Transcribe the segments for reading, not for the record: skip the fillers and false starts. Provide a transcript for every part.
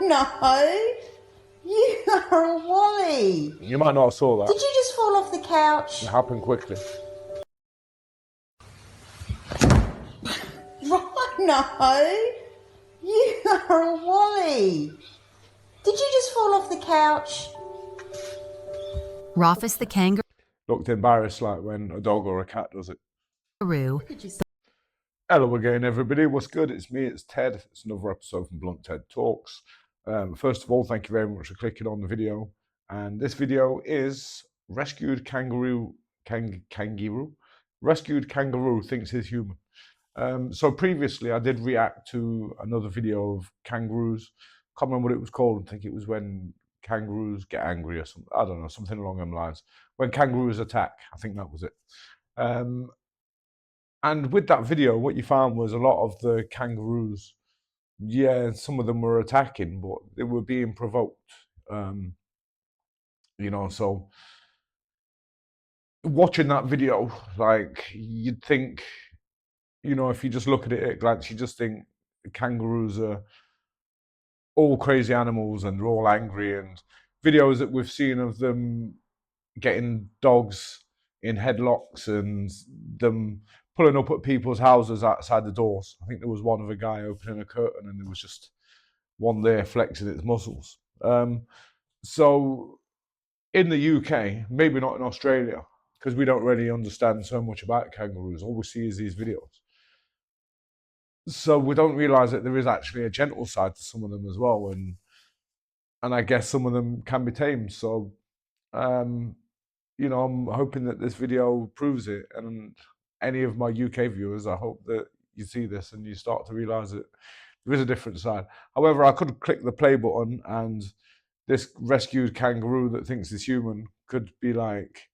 No, you are a Wally. You might not have saw that. Did you just fall off the couch? It happened quickly. No, you are a Wally. Did you just fall off the couch? Rufus the kangaroo. Looked embarrassed like when a dog or a cat does it. Hello again, everybody. What's good? It's me, it's Ted. It's another episode from Blunt Ted Talks. First of all, thank you very much for clicking on the video. And this video is rescued kangaroo thinks he's human. So previously I did react to another video of kangaroos. Can't remember what it was called. I think it was when kangaroos get angry or something. I don't know, something along them lines. When kangaroos attack, I think that was it. And with that video, what you found was a lot of the kangaroos, yeah, some of them were attacking, but they were being provoked. So watching that video, like, you'd think, if you just look at it at a glance, you just think kangaroos are all crazy animals and they're all angry. And videos that we've seen of them getting dogs in headlocks and them pulling up at people's houses outside the doors. I think there was one of a guy opening a curtain and there was just one there flexing its muscles. So in the UK, maybe not in Australia, because we don't really understand so much about kangaroos. All we see is these videos. So we don't realise that there is actually a gentle side to some of them as well. And I guess some of them can be tamed. So, I'm hoping that this video proves it. And any of my UK viewers, I hope that you see this and you start to realise that there is a different side. However, I could click the play button and this rescued kangaroo that thinks it's human could be like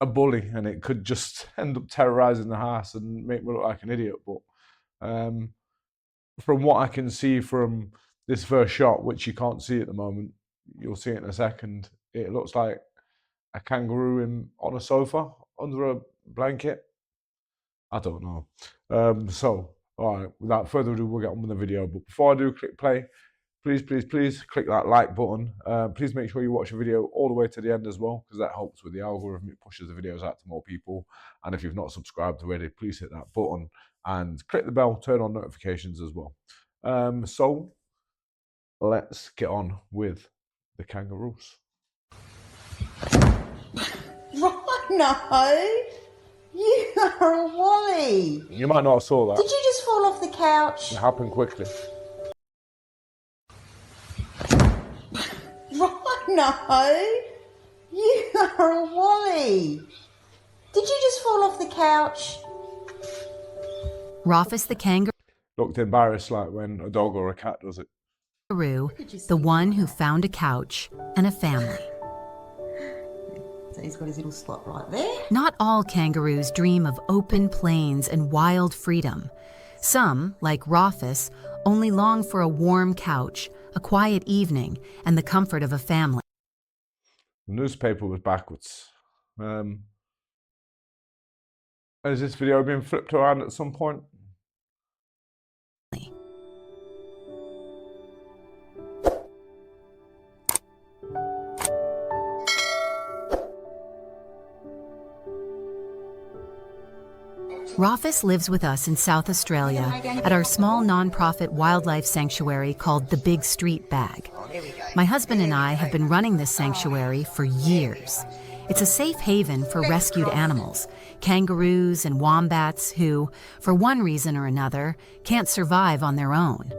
a bully and it could just end up terrorising the house and make me look like an idiot. But from what I can see from this first shot, which you can't see at the moment, you'll see it in a second, it looks like a kangaroo on a sofa under a blanket. I don't know. So, all right, without further ado, we'll get on with the video. But before I do click play, please click that like button. Please make sure you watch the video all the way to the end as well, because that helps with the algorithm. It pushes the videos out to more people. And if you've not subscribed already, please hit that button and click the bell, turn on notifications as well. So let's get on with the kangaroos. No, you are a Wally. You might not have saw that. Did you just fall off the couch? It happened quickly. No, you are a Wally. Did you just fall off the couch? Rufus the kangaroo. Looked embarrassed like when a dog or a cat does it. The one who found a couch and a family. So he's got his little slot right there. Not all kangaroos dream of open plains and wild freedom. Some, like Rufus, only long for a warm couch, a quiet evening, and the comfort of a family. The newspaper was backwards. Has this video been flipped around at some point? Rufus lives with us in South Australia at our small non-profit wildlife sanctuary called the Big Street Bag. My husband and I have been running this sanctuary for years. It's a safe haven for rescued animals, kangaroos and wombats who, for one reason or another, can't survive on their own.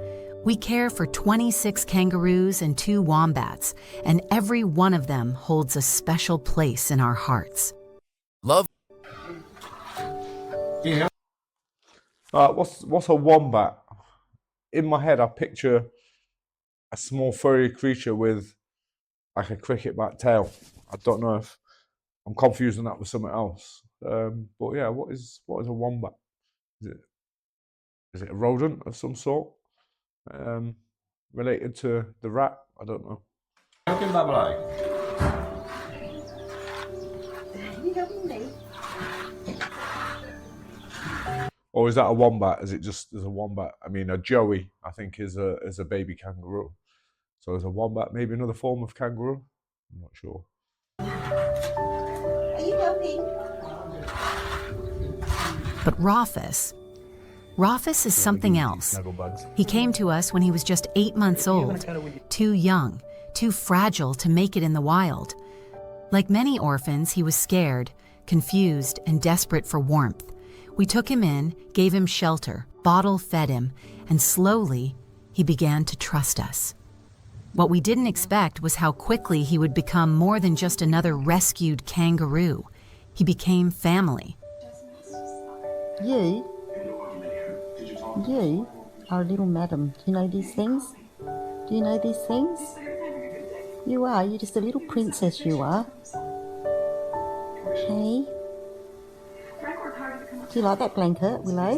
We care for 26 kangaroos and 2 wombats, and every one of them holds a special place in our hearts. Love. Yeah. What's a wombat? In my head, I picture a small furry creature with like a cricket bat tail. I don't know if I'm confusing that with something else. But yeah, what is a wombat? Is it a rodent of some sort? Related to the rat? I don't know. Or is that a wombat? Is it just as a wombat? I mean, a joey, I think, is a baby kangaroo. So is a wombat maybe another form of kangaroo? I'm not sure. Are you helping? But Rufus is something else. He came to us when he was just 8 months old, too young, too fragile to make it in the wild. Like many orphans, he was scared, confused, and desperate for warmth. We took him in, gave him shelter, bottle-fed him, and slowly, he began to trust us. What we didn't expect was how quickly he would become more than just another rescued kangaroo. He became family. You are a little madam. Do you know these things? Do you know these things? You are. You're just a little princess, you are. Hey? Do you like that blanket, Willow?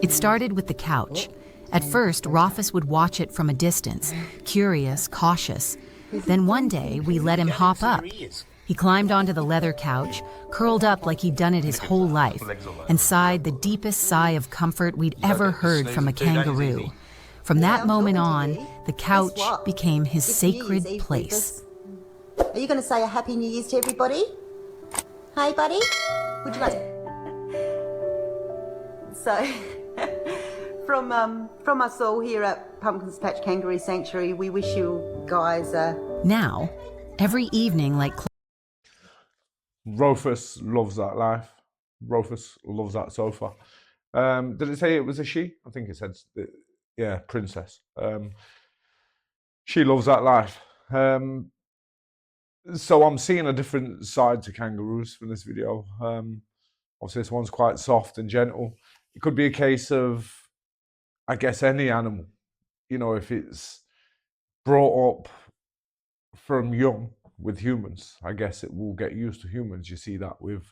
It started with the couch. At first, Rufus would watch it from a distance, curious, cautious. Then one day, we let him hop up. He climbed onto the leather couch, curled up like he'd done it his whole life, and sighed the deepest sigh of comfort we'd ever heard from a kangaroo. From that moment on, the couch became his sacred place. Are you going to say a Happy New Year's to everybody? Hey, buddy? Would you like... So, from us all here at Pumpkins Patch Kangaroo Sanctuary, we wish you guys Now, every evening like... Rufus loves that life. Rufus loves that sofa. Did it say it was a she? I think it said, yeah, princess. She loves that life. So I'm seeing a different side to kangaroos from this video. Obviously, this one's quite soft and gentle. It could be a case of, I guess, any animal. You know, if it's brought up from young with humans, I guess it will get used to humans. You see that with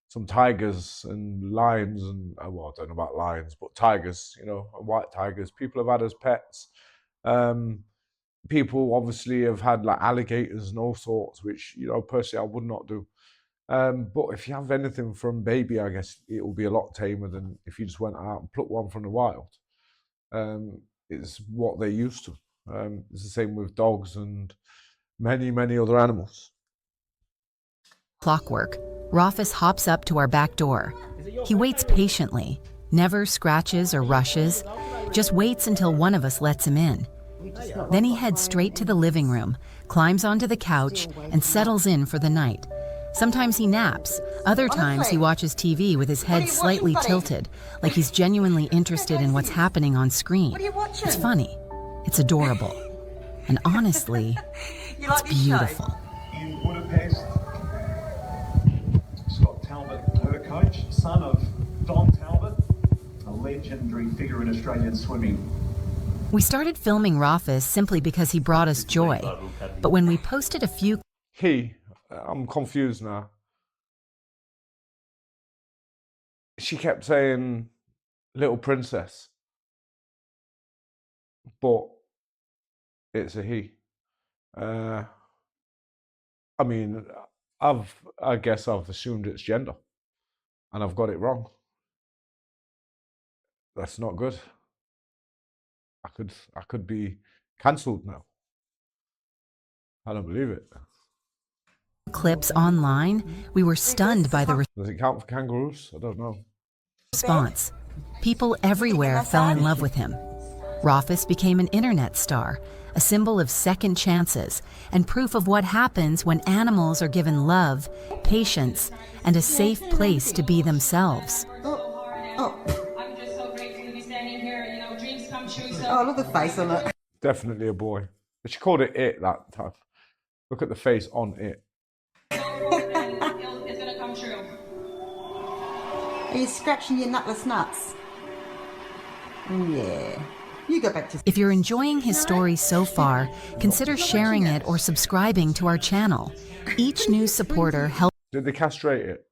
some tigers and lions and, well, I don't know about lions, but tigers, you know, white tigers, people have had as pets. People obviously have had like alligators and all sorts, which, you know, personally I would not do. But if you have anything from baby, I guess it will be a lot tamer than if you just went out and plucked one from the wild. It's what they're used to. It's the same with dogs and many, many other animals. Clockwork, Rufus hops up to our back door. He waits patiently, never scratches or rushes, just waits until one of us lets him in. Then he heads straight to the living room, climbs onto the couch, and settles in for the night. Sometimes he naps, other times he watches TV with his head slightly tilted, like he's genuinely interested in what's happening on screen. It's funny, it's adorable, and honestly, it's beautiful. In Budapest, Scott Talbot, her coach, son of Don Talbot, a legendary figure in Australian swimming. We started filming Rufus simply because he brought us joy, but when we posted a few... I'm confused now. She kept saying little princess, but it's a he. I mean, I guess I've assumed it's gender, and I've got it wrong. That's not good. I could be cancelled now. I don't believe it. Clips online, we were stunned by the Does it count for kangaroos? I don't know. response. People everywhere fell in love with him. Rufus became an internet star, a symbol of second chances, and proof of what happens when animals are given love, patience, and a safe place to be themselves. I'm just so grateful to be standing here. You know, dreams come true. So Oh, look at the face on it. Definitely a boy. But she called it that time. Look at the face on it. it's gonna come true. Are you scratching your nutless nuts? Yeah. You go back to... If you're enjoying his story so far, consider sharing it or subscribing to our channel. Each new supporter helps Did they castrate it?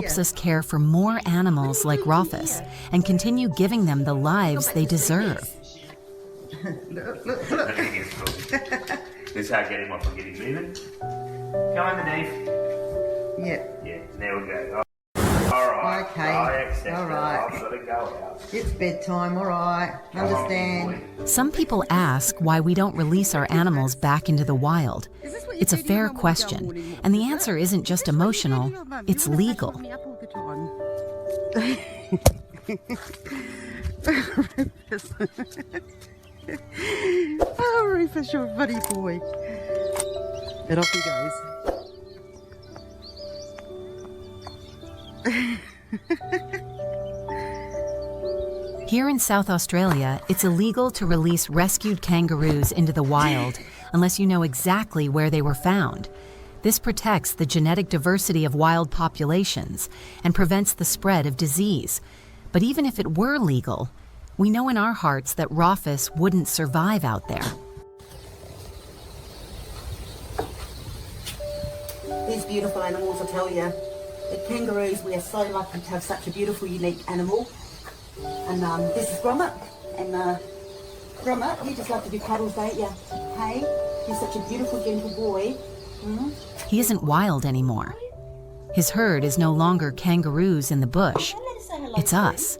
us care for more animals like Rufus and continue giving them the lives they deserve. This is how I get him off and get him moving. Come on, Dave. Yeah. Yeah, there we go. Oh, right. Okay, I accept all it. right. I've got to go out. It's bedtime, all right. Understand. Some people ask why we don't release our animals back into the wild. It's a fair question, and the answer isn't just emotional, it's legal. Oh, Rufus, you're a funny boy. And off he goes. Here in South Australia, it's illegal to release rescued kangaroos into the wild unless you know exactly where they were found. This protects the genetic diversity of wild populations and prevents the spread of disease. But even if it were legal, we know in our hearts that Rufus wouldn't survive out there. These beautiful animals, I tell you. The kangaroos, we are so lucky to have such a beautiful, unique animal. And this is Gromit. And Gromit, you just love to do cuddles, don't you? Hey, you're such a beautiful, gentle boy. He isn't wild anymore. His herd is no longer kangaroos in the bush. It's us.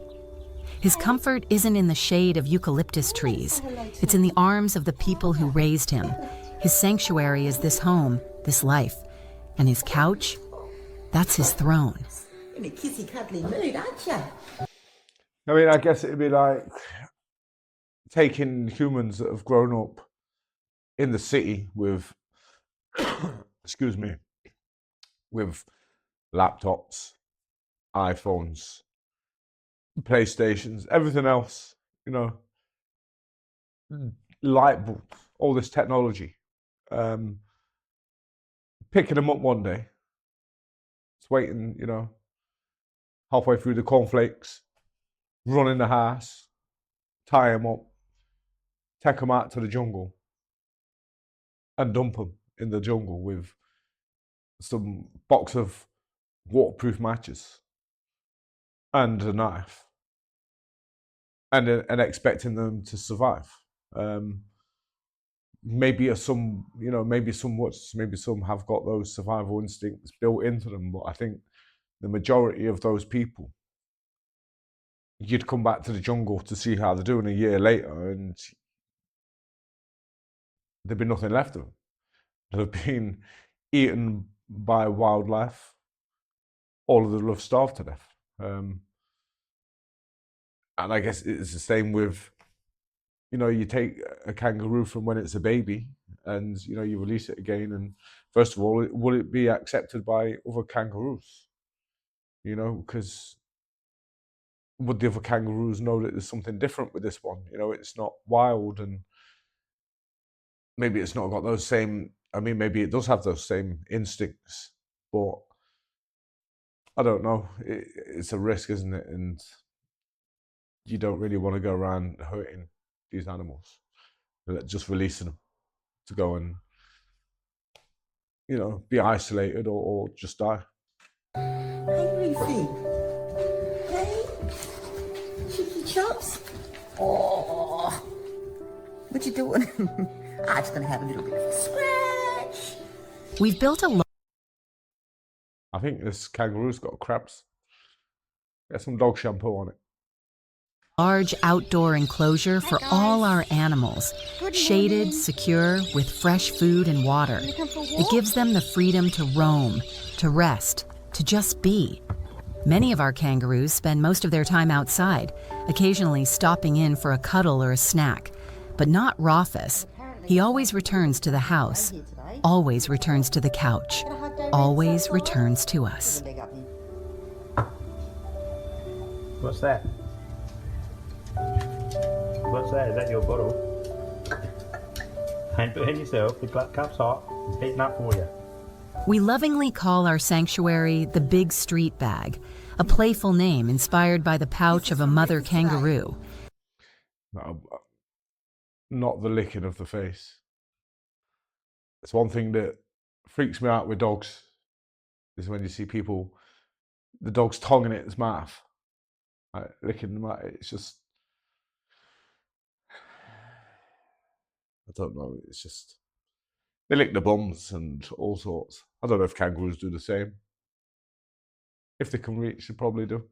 His comfort isn't in the shade of eucalyptus trees. It's in the arms of the people who raised him. His sanctuary is this home, this life. And his couch, that's his throne. In a kissy, cuddly mood, aren't you? I mean, I guess it'd be like taking humans that have grown up in the city with, excuse me, with laptops, iPhones, PlayStations, everything else, you know, light bulbs, all this technology. Picking them up one day, it's waiting, you know, halfway through the cornflakes, run in the house, tie them up, take them out to the jungle, and dump them in the jungle with some box of waterproof matches and a knife, and expecting them to survive. Maybe some, you know, maybe some have got those survival instincts built into them, but I think the majority of those people, you'd come back to the jungle to see how they're doing a year later, and there'd be nothing left of them. They've been eaten by wildlife. All of them have starved to death. And I guess it's the same with, you know, you take a kangaroo from when it's a baby and, you know, you release it again. And first of all, will it be accepted by other kangaroos? You know, because would the other kangaroos know that there's something different with this one? You know, it's not wild, and maybe it's not got those same, I mean, maybe it does have those same instincts, but I don't know. It's a risk, isn't it? And you don't really want to go around hurting these animals, just releasing them to go and, you know, be isolated or just die. Hey, Ruthie. Hey, cheeky chops. Oh, what you doing? I'm just gonna have a little bit of a scratch. We've built a I think this kangaroo's got crabs. Get some dog shampoo on it. large outdoor enclosure for all our animals, shaded, secure, with fresh food and water. It gives them the freedom to roam, to rest, to just be. Many of our kangaroos spend most of their time outside, occasionally stopping in for a cuddle or a snack. But not Rufus. He always returns to the house, always returns to the couch, always returns to us. What's that? What's that? Is that your bottle? Ain't put it in yourself. The cup's hot. It's heating up for you. We lovingly call our sanctuary the Big Street Bag, a playful name inspired by the pouch of a mother kangaroo. No, not the licking of the face. It's one thing that freaks me out with dogs, is when you see people, the dog's tongue in its mouth, like licking the mouth. It's just, I don't know, it's just, they lick the bums and all sorts. I don't know if kangaroos do the same. If they can reach, they probably do.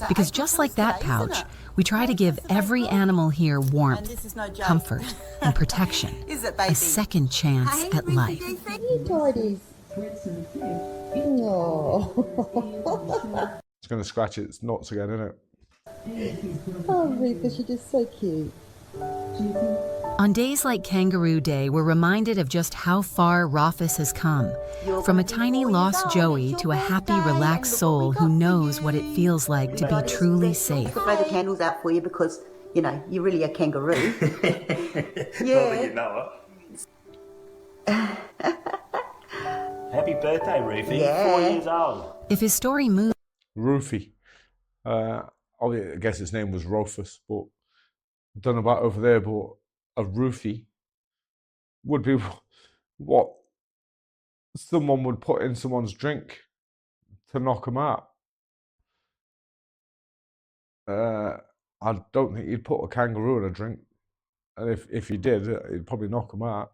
Because just like that pouch, we try to give every animal here warmth, comfort, and protection, Is it, a baby? second chance at life. Tidies. Oh. It's going to scratch its nuts again, isn't it? Oh, Rufus, you're just so cute. On days like Kangaroo Day, we're reminded of just how far Rufus has come. From a tiny lost Joey to a happy, relaxed soul who knows what it feels like to be truly I safe. could blow the candles out for you because, you know, you're really a kangaroo. Not that you know Happy birthday, Rufy. Yeah. 4 years old. If his story moves Roofy. I guess his name was Rufus, but I don't know about over there, but a roofie would be what someone would put in someone's drink to knock them out. I don't think you'd put a kangaroo in a drink, and if you did, it'd probably knock them out.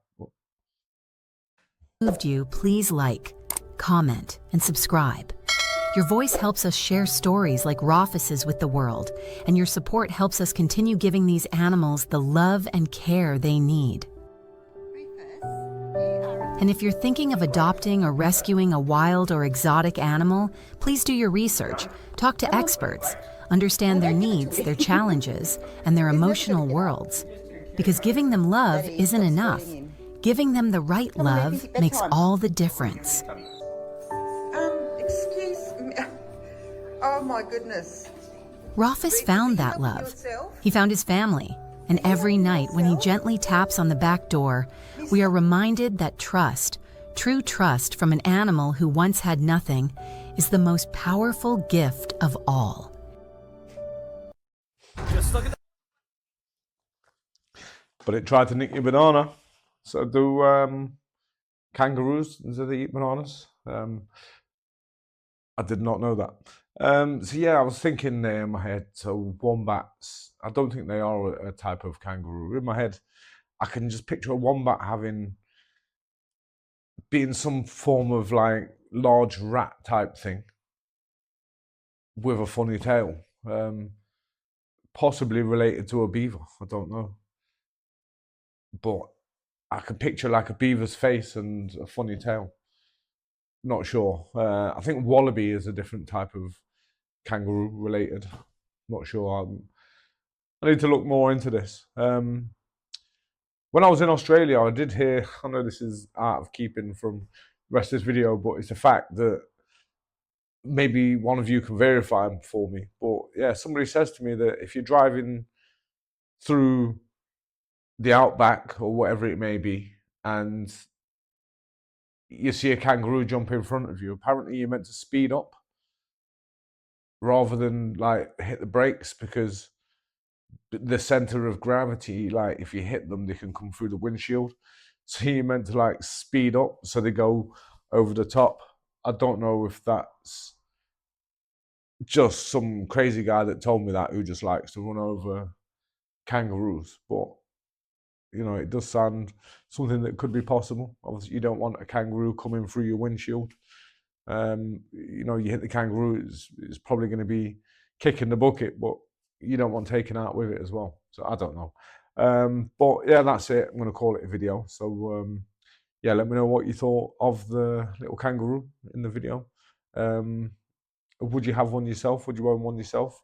But you, please like, comment, and subscribe. Your voice helps us share stories like Rufus's with the world, and your support helps us continue giving these animals the love and care they need. And if you're thinking of adopting or rescuing a wild or exotic animal, please do your research, talk to experts, understand their needs, their challenges, and their emotional worlds. Because giving them love isn't enough. Giving them the right love makes all the difference. Excuse me. Oh my goodness. Rufus found that love. He found his family. And every night when he gently taps on the back door, we are reminded that trust, true trust from an animal who once had nothing, is the most powerful gift of all. it tried to nick your banana. So do kangaroos? Do they eat bananas? I did not know that. So yeah, I was thinking there in my head. So wombats, I don't think they are a type of kangaroo. In my head, I can just picture a wombat being some form of like large rat type thing with a funny tail, possibly related to a beaver. I don't know, but I can picture like a beaver's face and a funny tail. Not sure. I think wallaby is a different type of kangaroo related. Not sure. I need to look more into this. When I was in Australia, I did hear, I know this is out of keeping from the rest of this video, but it's a fact that maybe one of you can verify them for me. But yeah, somebody says to me that if you're driving through the outback or whatever it may be, and you see a kangaroo jump in front of you, apparently you're meant to speed up rather than like hit the brakes, because the center of gravity, like if you hit them, they can come through the windshield. So you're meant to like speed up so they go over the top. I don't know if that's just some crazy guy that told me that, who just likes to run over kangaroos, but you know, it does sound something that could be possible. Obviously, you don't want a kangaroo coming through your windshield. You know, you hit the kangaroo, it's probably going to be kicking the bucket, but you don't want taken out with it as well. So I don't know. But yeah, that's it. I'm going to call it a video. So yeah, let me know what you thought of the little kangaroo in the video. Would you have one yourself? Would you own one yourself?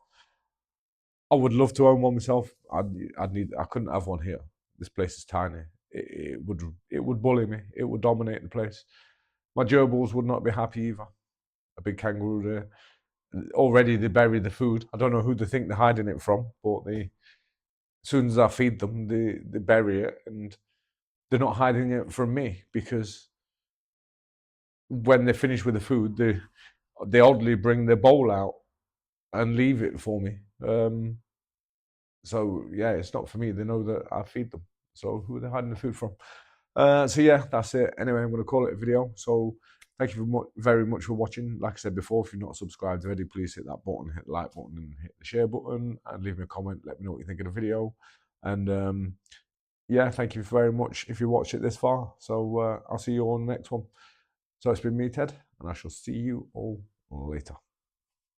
I would love to own one myself. I couldn't have one here. This place is tiny. It would bully me. It would dominate the place. My gerbils would not be happy either. A big kangaroo there. Already they bury the food. I don't know who they think they're hiding it from, but as soon as I feed them, they bury it, and they're not hiding it from me, because when they finish with the food, they oddly bring their bowl out and leave it for me. So yeah, it's not for me. They know that I feed them. So who are they hiding the food from? So yeah, that's it. Anyway, I'm going to call it a video. So thank you very much for watching. Like I said before, if you're not subscribed already, please hit that button, hit the like button, and hit the share button, and leave me a comment. Let me know what you think of the video. And yeah, thank you very much if you watched it this far. So I'll see you all on the next one. So it's been me, Ted, and I shall see you all later.